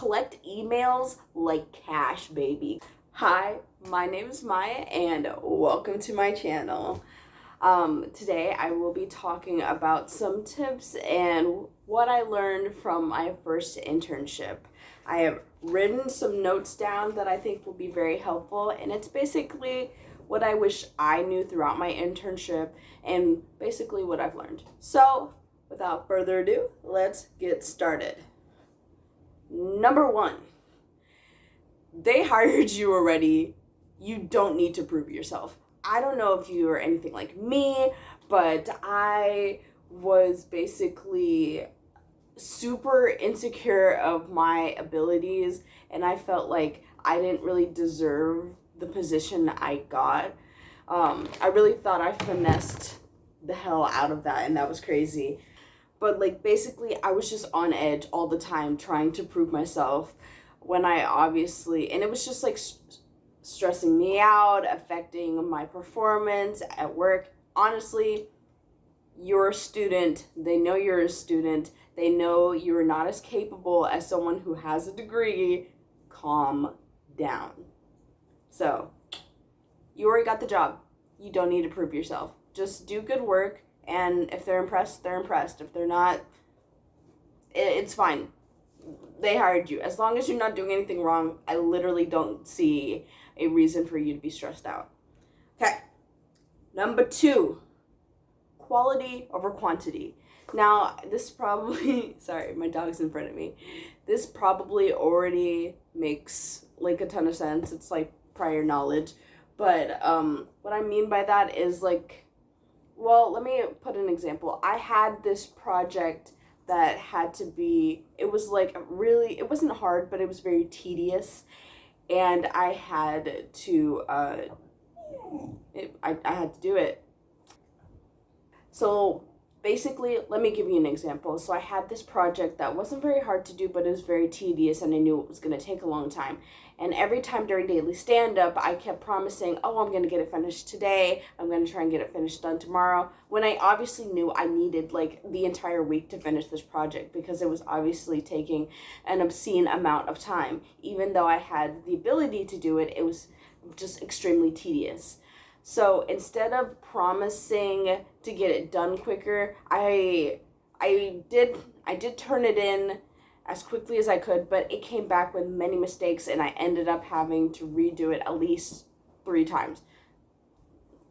Collect emails like cash, baby. Hi, my name is Maya and welcome to my channel. Today I will be talking about some tips and what I learned from my first internship. I have written some notes down that I think will be very helpful, and it's basically what I wish I knew throughout my internship and basically what I've learned. So, without further ado, let's get started. Number one, they hired you already. You don't need to prove yourself. I don't know if you are anything like me, but I was basically super insecure of my abilities, and I felt like I didn't really deserve the position I got. I really thought I finessed the hell out of that, and that was crazy. But like basically I was just on edge all the time trying to prove myself when I obviously, and it was just like stressing me out, affecting my performance at work. Honestly, you're a student. They know you're a student. They know you're not as capable as someone who has a degree. Calm down. So, you already got the job. You don't need to prove yourself. Just do good work. And if they're impressed, they're impressed. If they're not, it's fine. They hired you. As long as you're not doing anything wrong, I literally don't see a reason for you to be stressed out. Okay. Number two, quality over quantity. Now, this probably, sorry, my dog's in front of me. This probably already makes like a ton of sense. It's like prior knowledge. But what I mean by that is like, well, let me put an example. I had this project that had to be, it was like really, it wasn't hard, but it was very tedious. And I had to, I had to do it. So basically, let me give you an example. So I had this project that wasn't very hard to do, but it was very tedious, and I knew it was going to take a long time. And every time during daily stand-up, I kept promising, oh, I'm going to get it finished today. I'm going to try and get it finished done tomorrow. When I obviously knew I needed like the entire week to finish this project because it was obviously taking an obscene amount of time. Even though I had the ability to do it, it was just extremely tedious. So instead of promising to get it done quicker, I did turn it in as quickly as I could, but it came back with many mistakes, and I ended up having to redo it at least 3 times.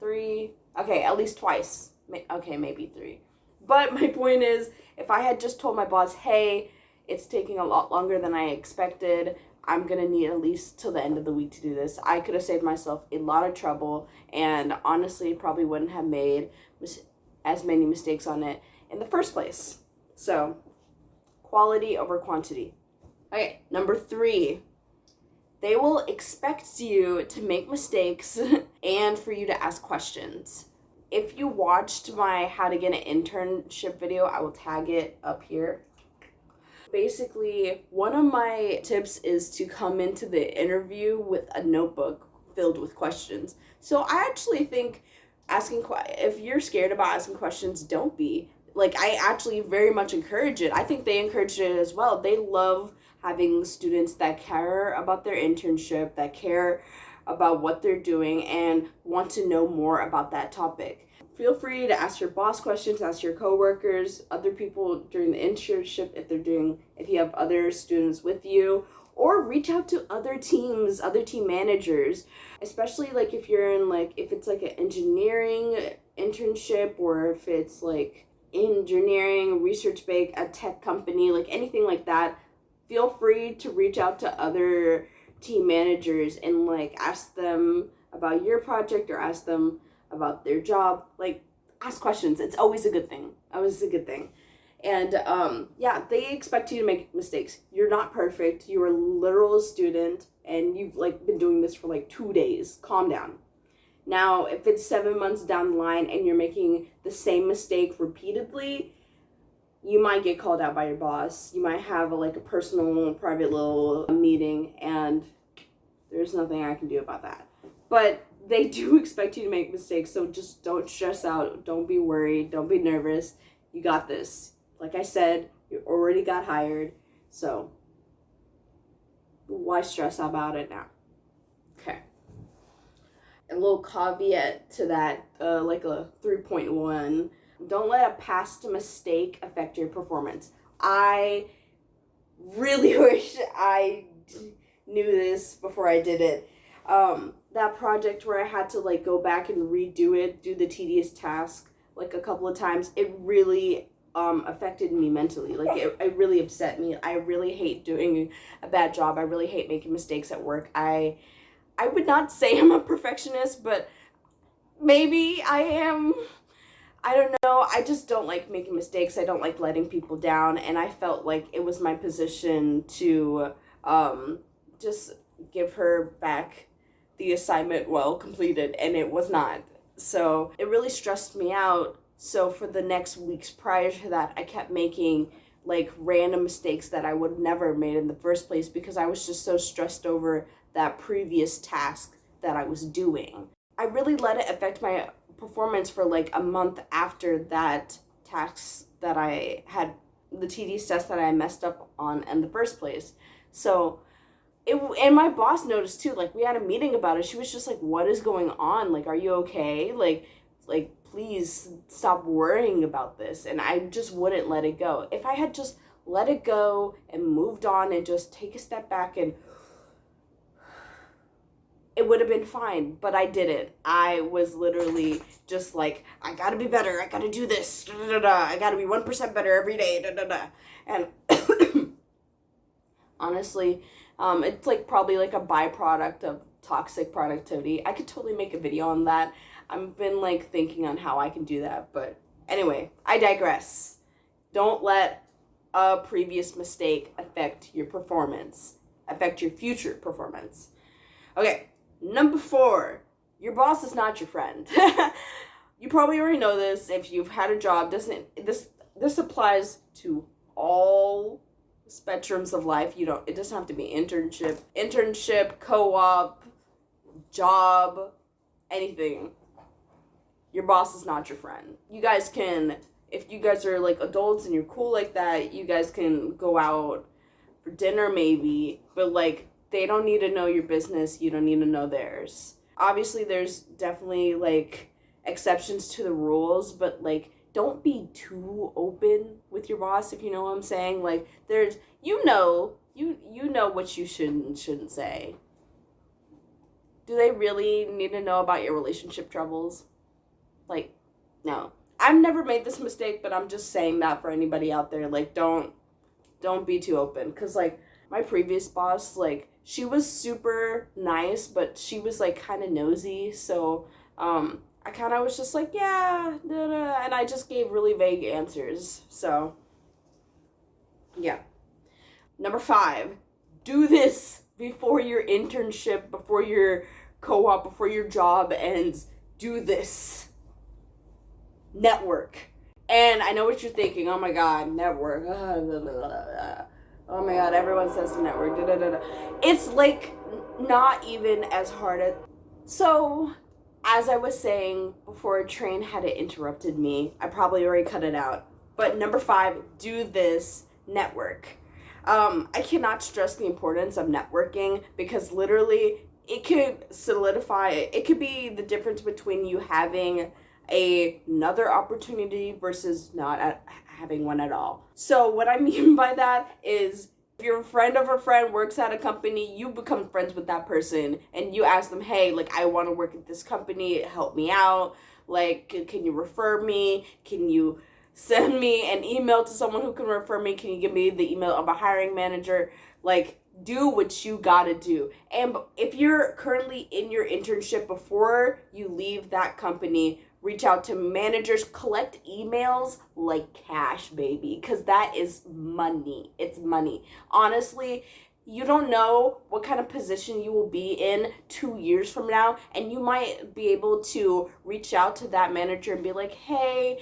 At least twice. Okay, maybe 3. But my point is, if I had just told my boss, hey, it's taking a lot longer than I expected, I'm going to need at least till the end of the week to do this, I could have saved myself a lot of trouble, and honestly probably wouldn't have made as many mistakes on it in the first place. So, quality over quantity. Okay, number 3. They will expect you to make mistakes and for you to ask questions. If you watched my how to get an internship video, I will tag it up here. Basically, one of my tips is to come into the interview with a notebook filled with questions. So I actually think if you're scared about asking questions, don't be. Like, I actually very much encourage it. I think they encourage it as well. They love having students that care about their internship, that care about what they're doing, and want to know more about that topic. Feel free to ask your boss questions, ask your coworkers, other people during the internship if you have other students with you, or reach out to other team managers, especially like if you're in if it's like an engineering internship, or if it's like engineering, research based, a tech company, like anything like that. Feel free to reach out to other team managers and like ask them about your project or ask them about their job. Like, ask questions. It's always a good thing. And they expect you to make mistakes. You're not perfect. You're a literal student, and you've like been doing this for like 2 days. Calm down. Now, if it's 7 months down the line and you're making the same mistake repeatedly, you might get called out by your boss. You might have a personal, private little meeting, and there's nothing I can do about that. But they do expect you to make mistakes, so just don't stress out. Don't be worried. Don't be nervous. You got this. Like I said, you already got hired, so why stress about it now? Okay. A little caveat to that, like a 3.1. Don't let a past mistake affect your performance. I really wish I knew this before I did it. That project where I had to like go back and redo it, do the tedious task like a couple of times, it really affected me mentally. Like it really upset me. I really hate doing a bad job. I really hate making mistakes at work. I would not say I'm a perfectionist, but maybe I am. I don't know. I just don't like making mistakes. I don't like letting people down, and I felt like it was my position to just give her back the assignment well completed, and it was not. So it really stressed me out. So for the next weeks prior to that, I kept making like random mistakes that I would have never made in the first place because I was just so stressed over that previous task that I was doing. I really let it affect my performance for like a month after that task that I had, the tedious test that I messed up on in the first place. So and my boss noticed too, like we had a meeting about it. She was just like, what is going on? Like, are you okay? Like please stop worrying about this. And I just wouldn't let it go. If I had just let it go and moved on and just take a step back, and it would have been fine, but I didn't. I was literally just like, I gotta be better. I gotta do this. Da, da, da, da. I gotta be 1% better every day. Da, da, da. And honestly, it's like probably like a byproduct of toxic productivity. I could totally make a video on that. I've been like thinking on how I can do that, but anyway, I digress. Don't let a previous mistake affect your performance, affect your future performance. Okay, number 4, your boss is not your friend. You probably already know this if you've had a job. This applies to all spectrums of life. It doesn't have to be internship, co-op, job, anything. Your boss is not your friend. You guys can, if you guys are like adults and you're cool like that, you guys can go out for dinner maybe, but like they don't need to know your business. You don't need to know theirs. Obviously, there's definitely like exceptions to the rules, but like don't be too open with your boss, if you know what I'm saying. Like there's, you know what you shouldn't say. Do they really need to know about your relationship troubles? Like, no. I've never made this mistake, but I'm just saying that for anybody out there. Like, don't be too open. Because, like, my previous boss, like, she was super nice, but she was, like, kind of nosy. So, I kind of was just like, yeah, da, da, and I just gave really vague answers. So, yeah. Number 5, do this before your internship, before your co-op, before your job ends. Do this. Network. And I know what you're thinking. Oh my God, network. Oh my God, everyone says to network. Da, da, da, da. It's like not even as hard as. So, as I was saying before, a train had interrupted me. I probably already cut it out. But number 5, do this. Network. I cannot stress the importance of networking because literally it could solidify. It could be the difference between you having another opportunity versus not having one at all. So what I mean by that is if your friend of a friend works at a company, you become friends with that person and you ask them, hey, like I want to work at this company, help me out. Like, can you refer me? Can you send me an email to someone who can refer me? Can you give me the email of a hiring manager? Like, do what you gotta do. And if you're currently in your internship, before you leave that company, reach out to managers, collect emails like cash, baby, because that is money. It's money. Honestly, you don't know what kind of position you will be in 2 years from now, and you might be able to reach out to that manager and be like, hey,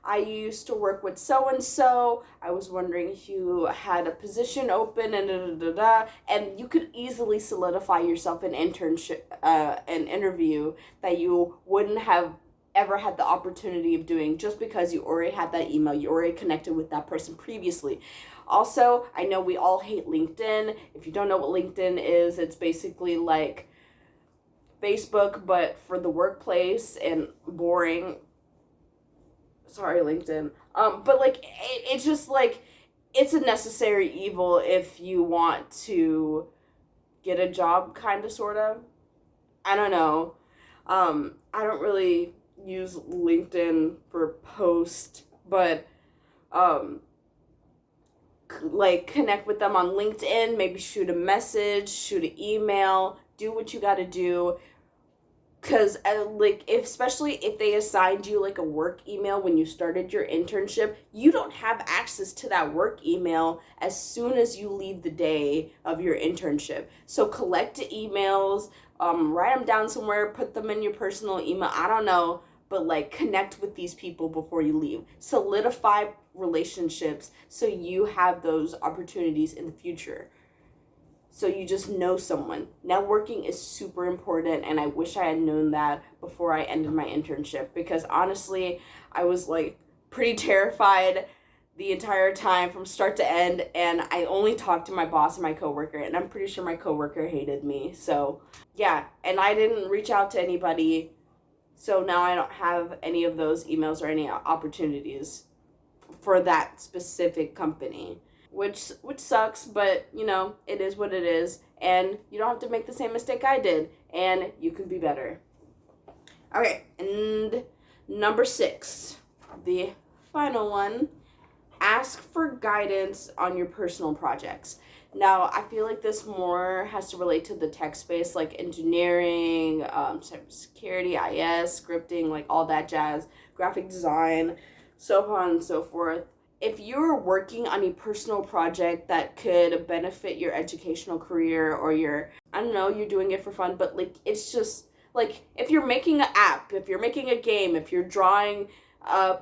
I used to work with so-and-so. I was wondering if you had a position open and da-da-da-da. And you could easily solidify yourself an internship, an interview that you wouldn't have ever had the opportunity of doing just because you already had that email, you already connected with that person previously. Also, I know we all hate LinkedIn. If you don't know what LinkedIn is, it's basically like Facebook, but for the workplace and boring. Sorry, LinkedIn. But like, it's just like, it's a necessary evil if you want to get a job, kind of, sort of. I don't know. I don't really use LinkedIn for post, but like connect with them on LinkedIn, maybe shoot a message, shoot an email, do what you got to do. Because like, especially if they assigned you like a work email when you started your internship, you don't have access to that work email as soon as you leave the day of your internship. So collect the emails, write them down somewhere, put them in your personal email, I don't know, but like connect with these people before you leave. Solidify relationships so you have those opportunities in the future. So you just know someone. Networking is super important, and I wish I had known that before I ended my internship, because honestly, I was like pretty terrified the entire time from start to end, and I only talked to my boss and my coworker, and I'm pretty sure my coworker hated me. So yeah, and I didn't reach out to anybody, so now I don't have any of those emails or any opportunities for that specific company. Which sucks, but you know, it is what it is, and you don't have to make the same mistake I did, and you can be better. Okay, and number 6, the final one, ask for guidance on your personal projects. Now, I feel like this more has to relate to the tech space, like engineering, cybersecurity, IS, scripting, like all that jazz, graphic design, so on and so forth. If you're working on a personal project that could benefit your educational career, or you're doing it for fun, but like, it's just like, if you're making an app, if you're making a game, if you're drawing,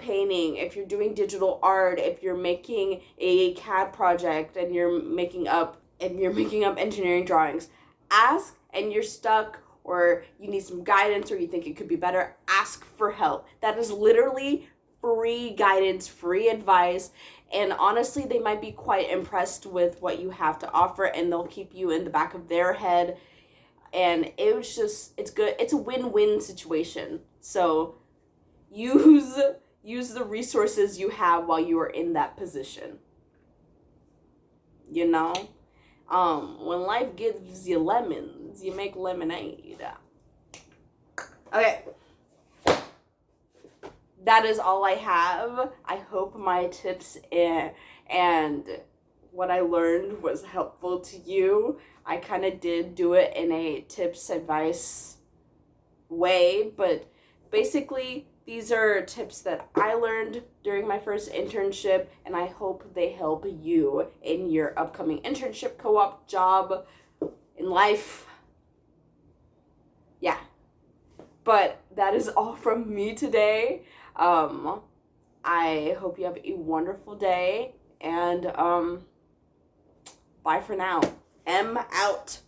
painting, if you're doing digital art, if you're making a CAD project and you're making up engineering drawings, ask, and you're stuck, or you need some guidance, or you think it could be better, ask for help. That is literally free guidance, free advice, and honestly, they might be quite impressed with what you have to offer, and they'll keep you in the back of their head, and it's good. It's a win-win situation. So use the resources you have while you are in that position. You know, when life gives you lemons, you make lemonade. Okay. That is all I have. I hope my tips and what I learned was helpful to you. I kind of did do it in a tips advice way, but basically these are tips that I learned during my first internship, and I hope they help you in your upcoming internship, co-op, job, in life. Yeah. But that is all from me today. I hope you have a wonderful day, and bye for now. M out.